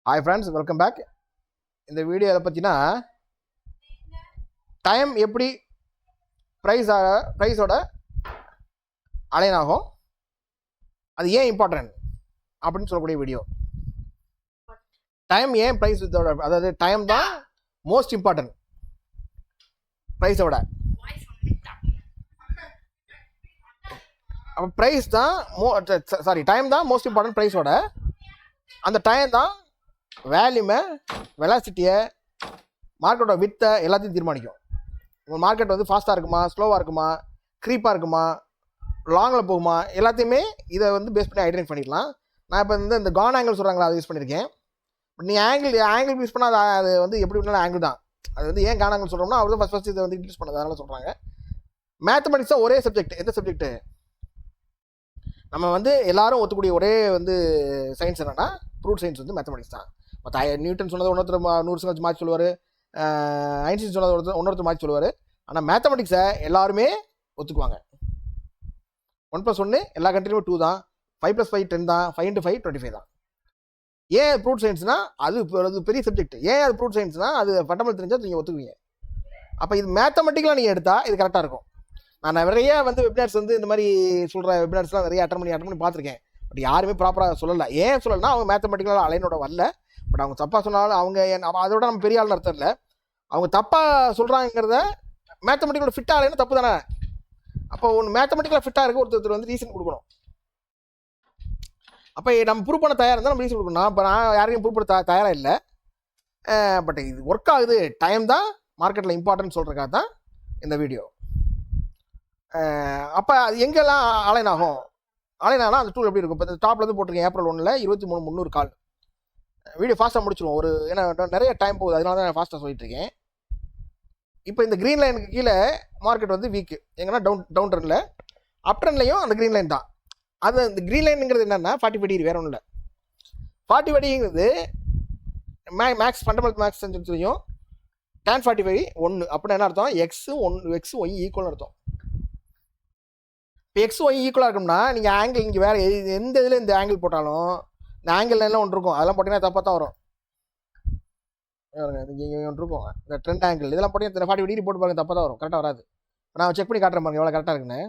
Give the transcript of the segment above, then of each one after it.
Hi friends, welcome back. இந்த video எதை பற்றினா டைம் எப்படி ப்ரைஸோட அலைன் ஆகும், அது ஏன் இம்பார்ட்டன்ட் அப்படின்னு சொல்லக்கூடிய வீடியோ. டைம் ஏன் ப்ரைஸோட, அதாவது டைம் தான் மோஸ்ட் இம்பார்ட்டன்ட் ப்ரைஸோட. அப்போ ப்ரைஸ் தான் டைம் தான் மோஸ்ட் இம்பார்ட்டன்ட் ப்ரைஸோட. அந்த டைம் தான் வேல்யூமை, வெலாசிட்டியை, மார்க்கெட்டோட வித்தை எல்லாத்தையும் தீர்மானிக்கும். உங்கள் மார்க்கெட் வந்து ஃபாஸ்ட்டாக இருக்குமா, ஸ்லோவாக இருக்குமா, க்ரீப்பாக இருக்குமா, லாங்கில் போகுமா, எல்லாத்தையுமே இதை வந்து பேஸ் பண்ணி ஐடென்டிஃபை பண்ணிடலாம். நான் இப்போ இந்த கான் ஆங்கிள் சொல்கிறாங்களா, அதை யூஸ் பண்ணியிருக்கேன். பட் நீங்கள் ஆங்கிள் யூஸ் பண்ணால் அது வந்து எப்படி இருந்தாலும் ஆங்கிள் தான். அது வந்து ஏன் கான் ஆங்கிள் சொல்கிறோம்னா, அவர் தான் ஃபஸ்ட் இதை வந்து இன்ட்ரடியூஸ் பண்ணது, அதனால சொல்கிறாங்க. மேத்தமெட்டிக்ஸ் தான் ஒரே சப்ஜெக்ட். எந்த சப்ஜெக்ட்டு நம்ம வந்து எல்லாரும் ஒத்துக்கூடிய ஒரே வந்து சயின்ஸ் என்னென்னா ப்ரூட் சயின்ஸ் வந்து மேத்தமெட்டிக்ஸ் தான். மற்ற நியூட்டன் சொன்னது ஒருத்தர் 100% மாற்றி சொல்லுவார், ஐன்ஸ்டீன் சொன்னது ஒருத்தர் மாற்றி சொல்லுவார். ஆனால் மேத்தமெட்டிக்ஸை எல்லாருமே ஒத்துக்குவாங்க. 1+1 எல்லா கண்ட்ரிலுமே 2 தான், 5+5 10 தான், 5 × 5 25 தான். ஏன் ப்ரூட் சயின்ஸ்னால் அது பெரிய சப்ஜெக்ட். ஏன் அது ப்ரூட் சயின்ஸ்னால் அது ஃபண்டமெண்டல் தெரிஞ்சால் நீங்கள் ஒத்துக்குவீங்க. அப்போ இது மேத்தமெட்டிக்கலாக நீங்கள் எடுத்தால் இது கரெக்டாக இருக்கும். நான் நிறைய வந்து வெபினார்ஸ் வந்து இந்த மாதிரி சொல்கிற வெபினார்ஸ்லாம் நிறைய அட்டன் பண்ணி பார்த்துருக்கேன். பட் யாருமே ப்ராப்பராக சொல்லலை. ஏன் சொல்லலைன்னா அவங்க மேத்தமெட்டிக்கலாக அலைனோட வரல. பட் அவங்க தப்பாக சொன்னாலும் அவங்க அதோட நம்ம பெரிய ஆள்னு அர்த்தம் இல்லை. அவங்க தப்பாக சொல்கிறாங்கிறத மேத்தமெட்டிக்கலோட ஃபிட்டாக இல்லைன்னு தப்பு தானே. அப்போ ஒன்று மேத்தமெட்டிக்கலாக ஃபிட்டாக இருக்க ஒருத்தர் வந்து ரீசன் கொடுக்கணும். அப்போ நம்ம ப்ரூவ் பண்ண தயாராக இருந்தால் நம்ம ரீசன் கொடுக்கணும். இப்போ நான் யாரையும் ப்ரூவ் பண்ண தயாராக இல்லை. பட் இது ஒர்க் ஆகுது, டைம் தான் மார்க்கெட்டில் இம்பார்ட்டன்ட் சொல்கிறக்காக தான் இந்த வீடியோ. அப்போ அது எங்கெல்லாம் அலைன் ஆகும், அலைன் ஆனால் அந்த டூல் எப்படி இருக்கும். இப்போ டாப்பில் வந்து போட்டிருக்கேன் April 1 23:300 கால். வீடியோ ஃபாஸ்ட்டாக முடிச்சிடுவோம். ஏன்னா நிறைய டைம் போகுது, அதனால தான் நான் ஃபாஸ்ட்டாக சொல்லிட்டு இருக்கேன். இப்போ இந்த க்ரீன் லைனுக்கு கீழே மார்க்கெட் வந்து வீக்கு. எங்கன்னா டவுன் ட்ரெண்டில். அப் ட்ரெண்ட்லையும் அந்த க்ரீன் லைன் தான். அது இந்த க்ரீன் லைனுங்கிறது என்னென்னா 45 டிகிரி, வேறு ஒன்றும் இல்லை. 45 டிகிரிங்கிறது மேக்ஸ் ஃபண்டமெண்டல் மேக்ஸ் செஞ்சுலையும் tan 45 1 அப்படின்னு என்ன அர்த்தம், XY ஈக்குவல்னு அர்த்தம். இப்போ XY ஈக்குவலாக இருக்கும்னா நீங்கள் ஆங்கிள் இங்கே வேறு எந்த இதில் இந்த ஆங்கிள் போட்டாலும் இந்த ஆங்கிள் எல்லாம் ஒன்று இருக்கும், அதெல்லாம் போட்டிங்கன்னா தப்பாக தான் வரும். இங்கே ஒன்று இருக்கும், இந்த ட்ரெண்ட் ஆங்கிள் இதெல்லாம் போட்டிங்கன்னா 45 டிகிரி போட்டு பாருங்க, தப்பாக தான் வரும், கரெக்டாக வராது. நான் செக் பண்ணி காட்டுறேன் பாருங்க எவ்வளோ கரெக்டாக இருக்குன்னு.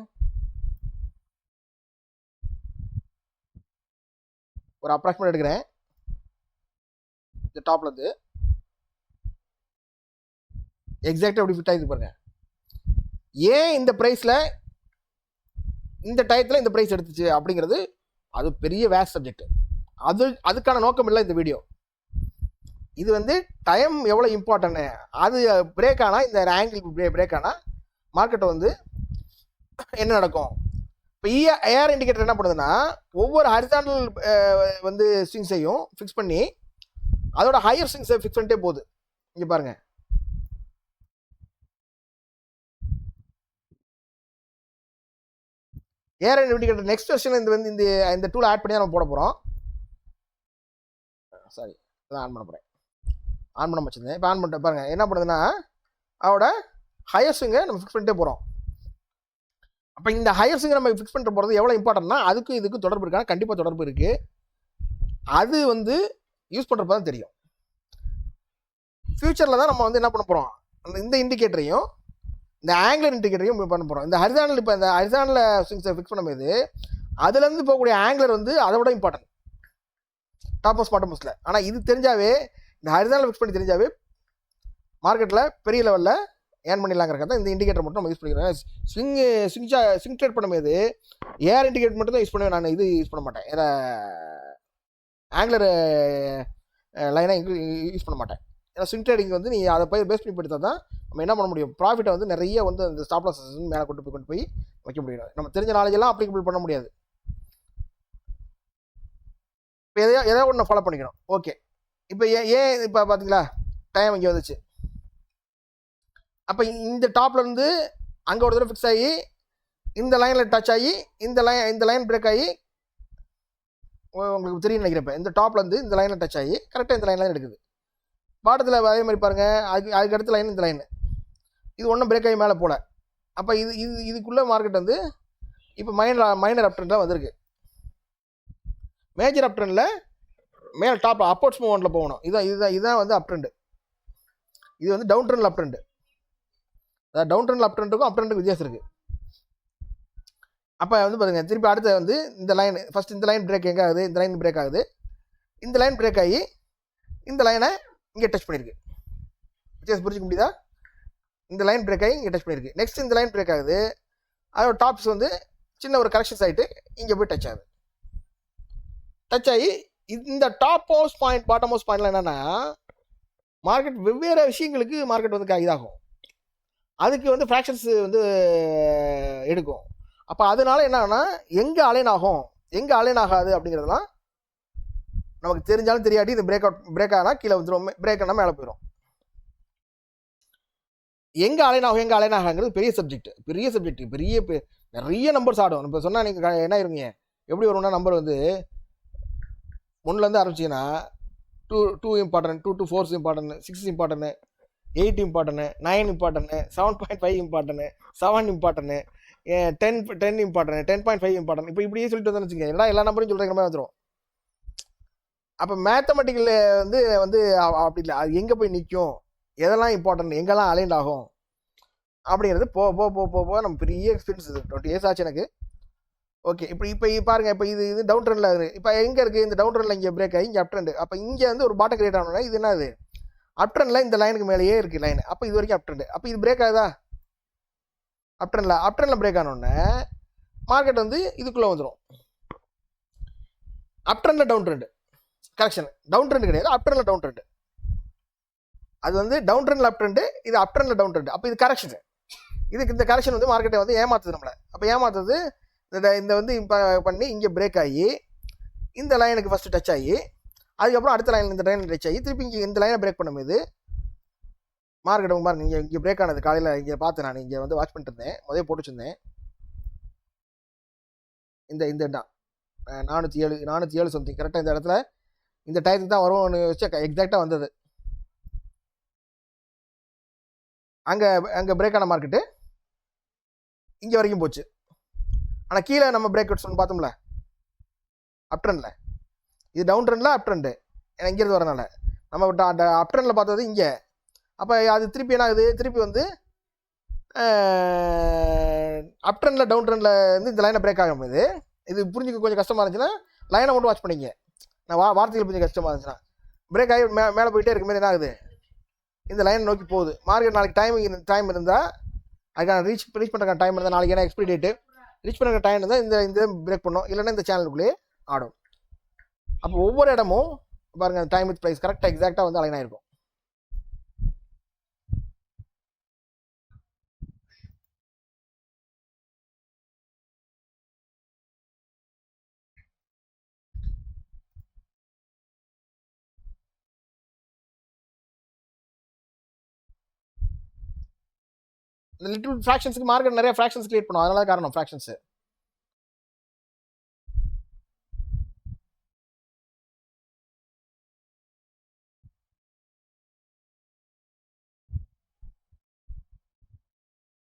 ஒரு அப்ராக்சிமேட் எடுக்கிறேன். இந்த டாப்பில் இருந்து எக்ஸாக்டாக எப்படி ஃபிட் ஆகிது பாருங்க. ஏன் இந்த ப்ரைஸில் இந்த டயத்தில் இந்த ப்ரைஸ் எடுத்துச்சு அப்படிங்கிறது அது பெரிய வேஸ்ட் சப்ஜெக்ட். அதுக்கான நோக்கம் இல்லை இந்த வீடியோ. இது வந்து டைம் எவ்வளோ இம்பார்ட்டன்ட், அது பிரேக் ஆனால், இந்த ஆங்கிள் பிரேக் ஆனால் மார்க்கெட்டை வந்து என்ன நடக்கும். இப்போ ஏஆர் இண்டிகேட்டர் என்ன பண்ணுதுன்னா ஒவ்வொரு ஹரிசாண்டல் வந்து ஸ்விங்ஸையும் ஃபிக்ஸ் பண்ணி அதோட ஹையர் ஸ்விங்ஸை ஃபிக்ஸ் பண்ணிட்டே போகுது. இங்கே பாருங்கள், ஏஆர் இண்டிகேட்டர் நெக்ஸ்ட் வெர்ஷன் இந்த டூல் ஆட் பண்ணி நம்ம போட போகிறோம். சாரி, இதான் ஆன் பண்ண போகிறேன். ஆன் பண்ண வச்சுருந்தேன், இப்போ ஆன் பண்ணிட்டு பாருங்கள் என்ன பண்ணுதுன்னா அதோட ஹையர் ஸ்விங்கை நம்ம ஃபிக்ஸ் பண்ணிட்டே போகிறோம். அப்போ இந்த ஹையர் ஸ்விங்கை நம்ம ஃபிக்ஸ் பண்ணிட்டு போகிறது எவ்வளோ இம்பார்ட்டன்ட்னா அதுக்கும் இதுக்கும் தொடர்பு இருக்கான, கண்டிப்பாக தொடர்பு இருக்குது. அது வந்து யூஸ் பண்ணுறப்ப தான் தெரியும். ஃப்யூச்சரில் தான் நம்ம வந்து என்ன பண்ண போகிறோம், இந்த இண்டிகேட்டரையும் இந்த ஆங்கிலர் இண்டிகேட்டரையும் பண்ண போகிறோம். இந்த ஹரிசாண்டல், இப்போ இந்த ஹரிசாண்டல் ஸ்விங்ஸை ஃபிக்ஸ் பண்ணும்போது அதுலேருந்து போகக்கூடிய ஆங்கிலர் வந்து அதை விட இம்பார்ட்டன்ட் டாப் மோஸ்ட் பாட்டம் மோஸ்ட்டில். ஆனால் இது தெரிஞ்சாவே, இந்த ஹரிசாண்டல் ஃபிக்ஸ் பண்ணி தெரிஞ்சாவே மார்க்கெட்டில் பெரிய லெவலில் ஏர்ன் பண்ணிடலாங்கிறக்க தான் இந்த இண்டிகேட்டர் மட்டும் நம்ம யூஸ் பண்ணிக்கிறேன். ஸ்விங் ட்ரேட் பண்ணும்போது ஏஆர் இண்டிகேட்டர் மட்டும் தான் யூஸ் பண்ணுவேன். நான் இது யூஸ் பண்ண மாட்டேன், ஏன்னா ஆங்கிலர் லைனாக யூஸ் பண்ண மாட்டேன். ஏன்னா ஸ்விங் ட்ரேடிங் வந்து நீங்கள் அதை போய் பேஸ் பண்ணி படுத்தால் தான் நம்ம என்ன பண்ண முடியும், ப்ராஃபிட்டை வந்து நிறைய வந்து அந்த ஸ்டாப் லாஸ் மேலே கொண்டு போய் வைக்க முடியும். நம்ம தெரிஞ்ச நாலேஜெல்லாம் அப்ளிகபிள் பண்ண முடியாது. இப்போ எதையோ ஒன்று ஃபாலோ பண்ணிக்கணும். ஓகே, இப்போ ஏன் இப்போ பார்த்தீங்களா டைம் இங்கே வந்துச்சு. அப்போ இந்த டாப்லேருந்து அங்கே ஒரு தடவை ஃபிக்ஸ் ஆகி இந்த லைனில் டச் ஆகி இந்த லைன் பிரேக் ஆகி உங்களுக்கு தெரியும் நினைக்கிறப்ப இந்த டாப்லேருந்து இந்த லைனில் டச் ஆகி கரெக்டாக இந்த லைன் எடுக்குது. பாட்டத்தில் அதே மாதிரி பாருங்கள், அதுக்கு அடுத்த லைன் இந்த லைன் இது ஒன்றும் பிரேக் ஆகி மேலே போல. அப்போ இதுக்குள்ளே மார்க்கெட் வந்து இப்போ மைனர் அப் ட்ரெண்டில் வந்திருக்கு. மேஜர் அப் ட்ரெண்டில் மேலே டாப் அப்போர்ட்ஸ் மூவ்மெண்ட்டில் போகணும். இதுதான் வந்து அப் ட்ரெண்டு. இது வந்து டவுன் ட்ரெண்டில் அப் ட்ரெண்டு. அதாவது டவுன் ட்ரெண்டில் அப் ட்ரெண்டுக்கும் அப் ட்ரெண்டுக்கு வித்தியாசம் இருக்குது. அப்போ வந்து பாருங்கள், திருப்பி அடுத்து வந்து இந்த லைன் ஃபஸ்ட் இந்த லைன் பிரேக் எங்கே ஆகுது, இந்த லைன் பிரேக் ஆகுது. இந்த லைன் பிரேக் ஆகி இந்த லைனை இங்கே டச் பண்ணியிருக்கு. வித்தியாசம் புரிஞ்சுக்க முடியுதா? இந்த லைன் பிரேக் ஆகி இங்கே டச் பண்ணியிருக்கு. நெக்ஸ்ட் இந்த லைன் பிரேக் ஆகுது. அதோட டாப்ஸ் வந்து சின்ன ஒரு கரெக்ஷன்ஸ் ஆகிட்டு இங்கே போய் டச் ஆகுது. டச் ஆகி இந்த top most point bottom most பாயிண்ட்ல என்னென்னா, மார்க்கெட் வெவ்வேறு விஷயங்களுக்கு மார்க்கெட் வந்து இதாகும். அதுக்கு வந்து ஃப்ராக்ஷன்ஸ் வந்து எடுக்கும். அப்போ அதனால என்னன்னா, எங்கே அலைன் ஆகும் எங்கே அலைன் ஆகாது அப்படிங்கிறதுலாம் நமக்கு தெரிஞ்சாலும் தெரியாட்டி இந்த பிரேக் ஆனால் கீழே வந்துடும், பிரேக் ஆனால் மேலே போயிடும். எங்கே அலைன் ஆகும் எங்கே அலைன் ஆகாங்கிறது பெரிய சப்ஜெக்ட். நிறைய நம்பர்ஸ் ஆடும். இப்போ சொன்னால் நீங்கள் என்ன இருங்க, எப்படி வரும்னா, நம்பர் வந்து 1லேருந்து ஆரம்பிச்சிங்கன்னா 2 important, 2 to 4 important, 6 important, 8 important, 9 important, 7.5 important, 7 important, 10 important, 10.5 important. இப்போ இப்படியே சொல்லிட்டு வந்து வச்சுக்கோங்க, ஏன்னா எல்லா நம்பரும் சொல்கிற மாதிரி வந்துடும். அப்போ மேத்தமெட்டிக்கல் வந்து வந்து அப்படி இல்லை, அது எங்கே போய் நிற்கும், எதெல்லாம் இம்பார்ட்டன்ட், எங்கெல்லாம் அலைன்ட் ஆகும் அப்படிங்கிறது போக நம்ம பெரிய எக்ஸ்பீரியன்ஸ். இது 20 years ஆச்சு எனக்கு. ஓகே, இப்போ பாருங்கள், இப்போ இது டவுன் ட்ரெண்டில் இருக்குது. இப்போ எங்கே இருக்குது இந்த டவுன் ட்ரெண்டில்? இங்கே பிரேக் ஆகி இங்கே அப் ட்ரெண்டு. அப்போ இங்கே வந்து ஒரு பாட்டம் கிரியேட் ஆகணும்னா இது என்னது, அப் ட்ரெண்டில் இந்த லைனுக்கு மேலேயே இருக்குது லைன். அப்போ இது வரைக்கும் அப் ட்ரெண்டு. அப்போ இது பிரேக் ஆகுதா? அப் ட்ரெண்டில் பிரேக் ஆனோடனே மார்க்கெட் வந்து இதுக்குள்ளே வந்துடும். அப் ட்ரெண்டில் down trend correction. Down trend கிடையாது, அப் ட்ரெண்டில் டவுன் ட்ரெண்டு. அது வந்து டவுன் ட்ரெண்டில் அப் ட்ரெண்டு, இது அப் ட்ரெண்டில் டவுன் ட்ரெண்டு. அப்போ இது கரெக்ஷன். இதுக்கு இந்த கரெக்ஷன் வந்து மார்க்கெட்டை வந்து ஏமாத்துது நம்மளை. அப்போ ஏமாத்துறது இந்த வந்து பண்ணி இங்கே பிரேக் ஆகி இந்த லைனுக்கு ஃபஸ்ட்டு டச் ஆகி அதுக்கப்புறம் அடுத்த லைன் இந்த லைன் டச் ஆகி திருப்பி இங்கே இந்த லைனை பிரேக் பண்ணும்போது மார்க்கெட் பாருங்க, இங்கே பிரேக் ஆனது காலையில் இங்கே பார்த்தேன். நான் இங்கே வந்து வாட்ச் பண்ணிட்டு இருந்தேன், முதல்ல போட்டு வச்சுருந்தேன். இந்த தான் 407 சம்திங் கரெக்டாக இந்த இடத்துல இந்த டயத்துக்கு தான் வரும்னு வச்சு எக்ஸாக்டாக வந்தது. அங்கே பிரேக் ஆன மார்க்கெட்டு இங்கே வரைக்கும் போச்சு. ஆனால் கீழே நம்ம பிரேக் அவுட்ஸ் ஒன்று பார்த்தோம்ல அப் ட்ரெண்டில், இது டவுன் ட்ரெண்டில் அப் ட்ரெண்டு. ஏன்னா இங்கேருந்து வரனால நம்ம அப் ட்ரெண்டில் பார்த்தது இங்கே. அப்போ அது திருப்பி என்ன ஆகுது, திருப்பி வந்து அப் ட்ரெண்டில் டவுன் ட்ரெண்டில் வந்து இந்த லைனை பிரேக் ஆகும்போது இது புரிஞ்சுக்க கொஞ்சம் கஷ்டமாக இருந்துச்சுன்னா லைனை மட்டும் வாட்ச் பண்ணிங்க. நான் வார்த்தைகள் கொஞ்சம் கஷ்டமாக இருந்துச்சுன்னா பிரேக் ஆகி மேலே போயிட்டே இருக்கும்போது என்ன ஆகுது, இந்த லைனை நோக்கி போகுது. மார்க்கெட் நாளைக்கு டைம் இருந்தால் அதுக்கான ரீச் பண்ணுறக்கான டைம் இருந்தால், நாளைக்கு ஏன்னா எக்ஸ்பிரி டேட்டு ரீச் பண்ணுற டைம் இருந்தால் இந்த பிரேக் பண்ணோம், இல்லைன்னா இந்த சேனலுக்குள்ளேயே ஆடும். அப்போ ஒவ்வொரு இடமும் பாருங்கள், அந்த டைம் வித் ப்ரைஸ் கரெக்டாக எக்ஸாக்டாக வந்து அலைன் ஆகிருக்கும். இந்த லிட்டில் ஃப்ராக்ஷன்ஸுக்கு மார்க்கெட் நிறைய ஃப்ராக்ஷன்ஸ் கிரியேட் பண்ணும். அதனால காரணம் ஃப்ராக்ஷன்ஸு.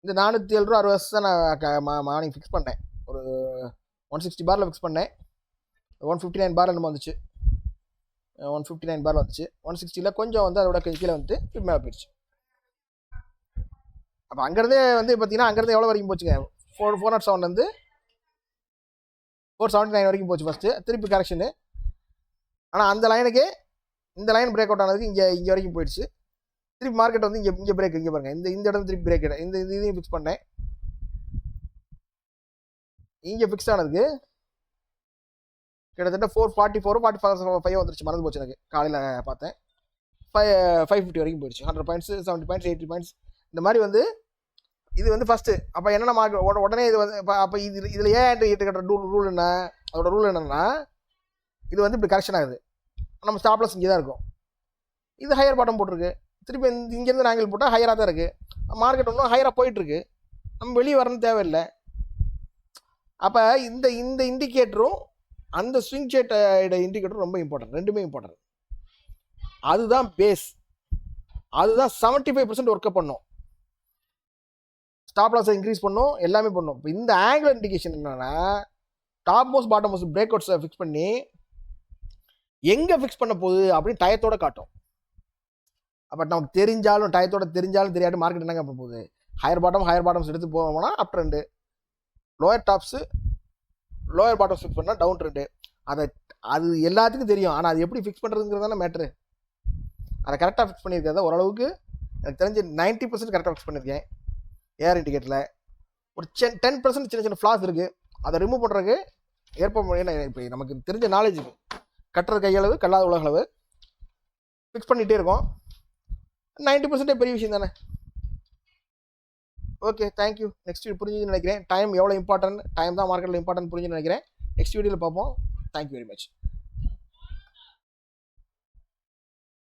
இந்த 407 ரூபா 60 தான் நான் மார்னிங் ஃபிக்ஸ் பண்ணேன். ஒரு 160 பாரில் ஃபிக்ஸ் பண்ணேன். 159 பார் என்னமோ வந்துச்சு, 159 பார் வந்துச்சு. 160 கொஞ்சம் வந்து அதோட கீழே வந்துட்டு இப்போ மேலே போயிடுச்சு. அப்போ அங்கேருந்தே வந்து பார்த்தீங்கன்னா அங்கேருந்து எவ்வளோ வரைக்கும் போச்சுங்க, 407 479 வரைக்கும் போச்சு ஃபஸ்ட்டு, திருப்பி கரெக்ஷனு. ஆனால் அந்த லைனுக்கு இந்த லைன் பிரேக் அவுட் ஆனதுக்கு இங்கே வரைக்கும் போயிடுச்சு. திருப்பி மார்க்கெட் வந்து இங்கே பிரேக், இங்கே பாருங்கள், இந்த இடத்துல திருப்பி பிரேக் இந்த இதையும் ஃபிக்ஸ் பண்ணேன். இங்கே ஃபிக்ஸ் ஆனதுக்கு கிட்டத்தட்ட 444 45 வந்துருச்சு, மறந்து போச்சு எனக்கு. காலையில் பார்த்தேன் 550 வரைக்கும் போயிடுச்சு. 100 பாயிண்ட்ஸ், 70 பாயிண்ட்ஸ், 80 பாயிண்ட்ஸ் இந்த மாதிரி வந்து இது வந்து ஃபஸ்ட்டு. அப்போ என்னென்ன மார்க்கெட் உடனே இது வந்து அப்போ இதில் ஏன் என்ட்ரி கட்டுற ரூல் என்ன, அதோட ரூல் என்னென்னா, இது வந்து இப்படி கரெக்ஷன் ஆகுது, நம்ம ஸ்டாப்லஸ் இங்கே தான் இருக்கும். இது ஹையர் பாட்டம் போட்டிருக்கு, திருப்பி இங்கேருந்து ஆங்கிள் போட்டால் ஹையராக தான் இருக்குது. மார்க்கெட் ஒன்றும் ஹையராக போயிட்டுருக்கு, நம்ம வெளியே வரணும் தேவையில்லை. அப்போ இந்த இண்டிகேட்டரும் அந்த ஸ்விங் சேட்டோட இண்டிகேட்டரும் ரொம்ப இம்பார்ட்டன்ட், ரெண்டுமே இம்பார்ட்டன்ட். அதுதான் பேஸ், அதுதான் 75% ஒர்க்கப் பண்ணும். ஸ்டாப் லாஸை இன்க்ரீஸ் பண்ணும், எல்லாமே பண்ணும். இப்போ இந்த ஆங்குலர் இண்டிகேஷன் என்னென்னா, top most bottom most break அவுட்ஸை ஃபிக்ஸ் பண்ணி எங்கே ஃபிக்ஸ் பண்ண போகுது அப்படின்னு டயத்தோட காட்டும். அப்போ நமக்கு தெரிஞ்சாலும் டயத்தோட தெரிஞ்சாலும் தெரியாது மார்க்கெட் என்னங்க பண்ண போகுது. ஹையர் பாட்டம்ஸ் எடுத்து போவோம்னா up trend, lower bottoms fix பண்ணால் டவுன் ட்ரெண்டு. அது எல்லாத்துக்கும் தெரியும். ஆனால் அது எப்படி ஃபிக்ஸ் பண்ணுறதுங்கிறது தானே மேட்ரு. அதை கரெக்டாக ஃபிக்ஸ் பண்ணியிருக்கிறத ஓரளவுக்கு எனக்கு தெரிஞ்சு 90% கரெக்டாக ஃபிக்ஸ் பண்ணியிருக்கேன். ஏஆர் இண்டிகேட்டரில் ஒரு 10% சின்ன சின்ன ஃப்ளாஸ் இருக்குது. அதை ரிமூவ் பண்ணுறதுக்கு இப்போ நமக்கு தெரிஞ்ச நாலேஜ் கட்டுறது கையளவு கல்லாத உலகளவு ஃபிக்ஸ் பண்ணிகிட்டே இருக்கோம். 90% பெரிய விஷயம் தானே. Okay, thank you. நெக்ஸ்ட் வீடியோ புரிஞ்சுன்னு நினைக்கிறேன். டைம் எவ்வளோ இம்பார்ட்டன்ட், டைம் தான் மார்க்கெட்டில் இம்பார்ட்டன்ட் புரிஞ்சுன்னு நினைக்கிறேன். நெக்ஸ்ட் வீடியோவில் பார்ப்போம். Thank you very much.